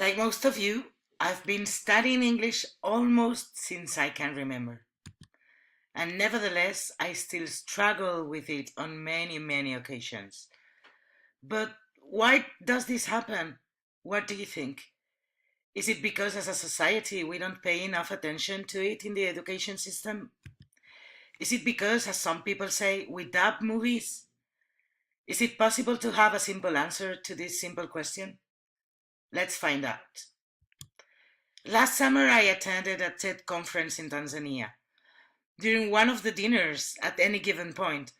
Like most of you, I've been studying English almost since I can remember. And nevertheless, I still struggle with it on many occasions. But why does this happen? What do you think? Is it because as a society we don't pay enough attention to it in the education system? Is it because, as some people say, we dub movies? Is it possible to have a simple answer to this simple question? Let's find out. Last summer, I attended a TED conference in Tanzania. During one of the dinners, at any given point,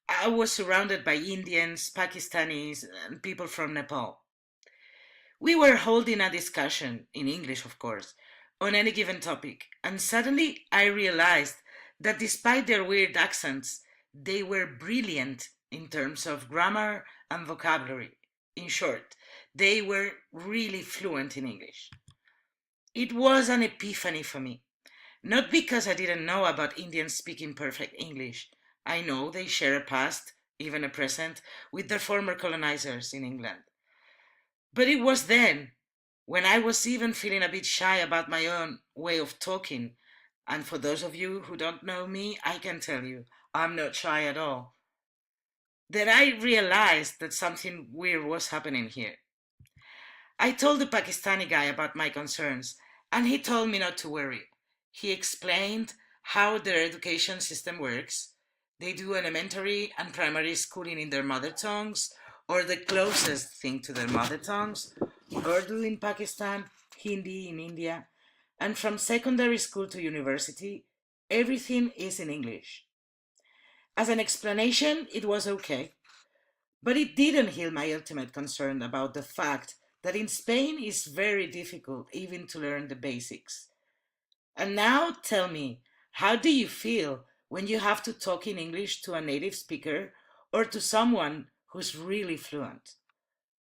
I was surrounded by Indians, Pakistanis, and people from Nepal. We were holding a discussion, in English of course, on any given topic, and suddenly I realized that despite their weird accents, they were brilliant in terms of grammar and vocabulary. In short, they were really fluent in English. It was an epiphany for me. Not because I didn't know about Indians speaking perfect English. I know they share a past, even a present, with their former colonizers in England. But it was then, when I was even feeling a bit shy about my own way of talking. And for those of you who don't know me, I can tell you, I'm not shy at all. That I realized that something weird was happening here. I told the Pakistani guy about my concerns, and he told me not to worry. He explained how their education system works. They do elementary and primary schooling in their mother tongues, or the closest thing to their mother tongues, Urdu in Pakistan, Hindi in India, and from secondary school to university, everything is in English. As an explanation, it was okay. But it didn't heal my ultimate concern about the fact that in Spain it's very difficult even to learn the basics. And now tell me, how do you feel when you have to talk in English to a native speaker or to someone who's really fluent?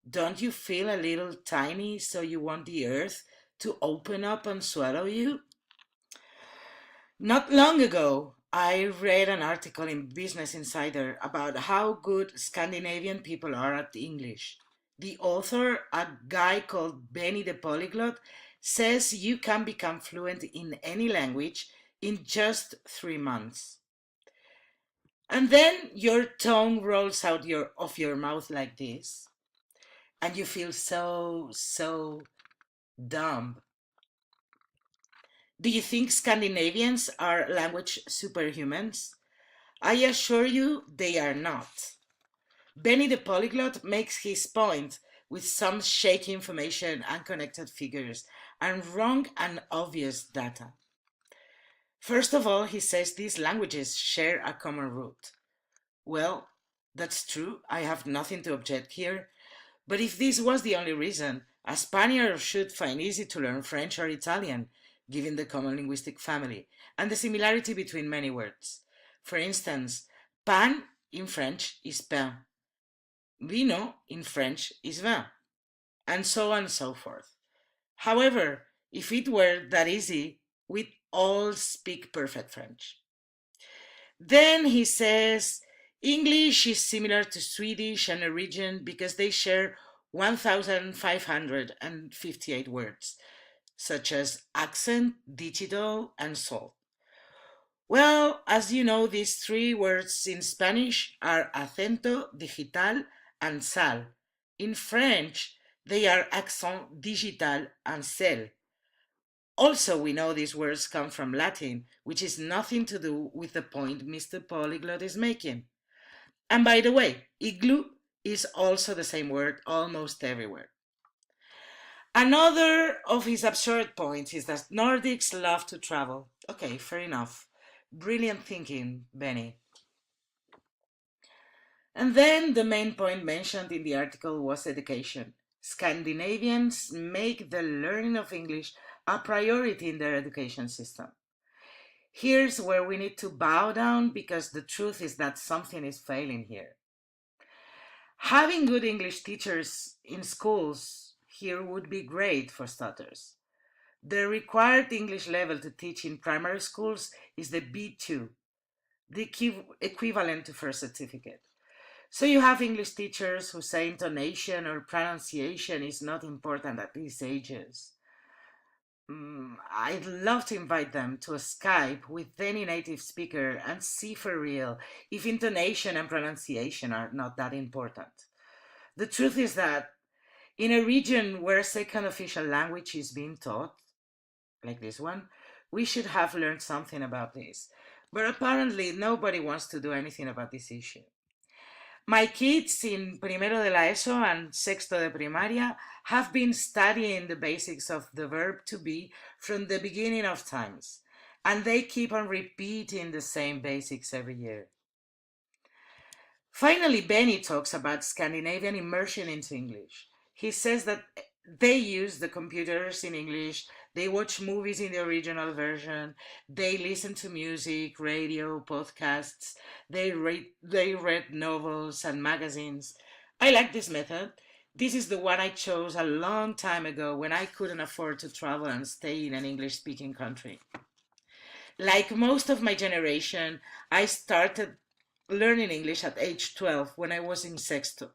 Don't you feel a little tiny so you want the earth to open up and swallow you? Not long ago, I read an article in Business Insider about how good Scandinavian people are at English. The author, a guy called Benny the Polyglot, says you can become fluent in any language in just 3 months. And then your tongue rolls out of your mouth like this, and you feel so dumb. Do you think Scandinavians are language superhumans? I assure you they are not. Benny the Polyglot makes his point with some shaky information and connected figures and wrong and obvious data. First of all, he says these languages share a common root. Well, that's true, I have nothing to object here, but if this was the only reason, a Spaniard should find easy to learn French or Italian, given the common linguistic family and the similarity between many words. For instance, pain in French is pain, vino in French is vin, and so on and so forth. However, if it were that easy, we'd all speak perfect French. Then he says English is similar to Swedish and Norwegian because they share 1,558 words, such as accent, digital, and salt. Well, as you know, these three words in Spanish are acento, digital, and sal. In French, they are accent, digital, and sel. Also, we know these words come from Latin, which is nothing to do with the point Mr. Polyglot is making. And by the way, igloo is also the same word almost everywhere. Another of his absurd points is that Nordics love to travel. Okay, fair enough. Brilliant thinking, Benny. And then the main point mentioned in the article was education. Scandinavians make the learning of English a priority in their education system. Here's where we need to bow down because the truth is that something is failing here. Having good English teachers in schools here would be great for starters. The required English level to teach in primary schools is the B2, the equivalent to first certificate. So you have English teachers who say intonation or pronunciation is not important at these ages. I'd love to invite them to a Skype with any native speaker and see for real if intonation and pronunciation are not that important. The truth is that in a region where a second official language is being taught, like this one, we should have learned something about this. But apparently, nobody wants to do anything about this issue. My kids in primero de la ESO and sexto de primaria have been studying the basics of the verb to be from the beginning of times, and they keep on repeating the same basics every year. Finally, Benny talks about Scandinavian immersion into English. He says that they use the computers in English, they watch movies in the original version, they listen to music, radio, podcasts, they read novels and magazines. I like this method. This is the one I chose a long time ago when I couldn't afford to travel and stay in an English speaking country. Like most of my generation, I started learning English at age 12 when I was in sexto.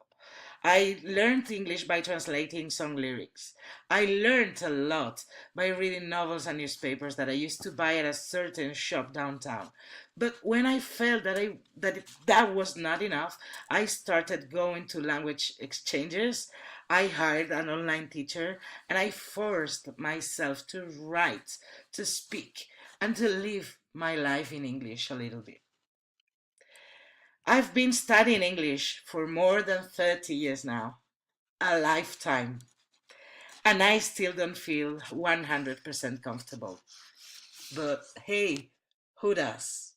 I learned English by translating song lyrics. I learned a lot by reading novels and newspapers that I used to buy at a certain shop downtown. But when I felt that was not enough, I started going to language exchanges. I hired an online teacher and I forced myself to write, to speak, and to live my life in English a little bit. I've been studying English for more than 30 years now, a lifetime, and I still don't feel 100% comfortable. But hey, who does?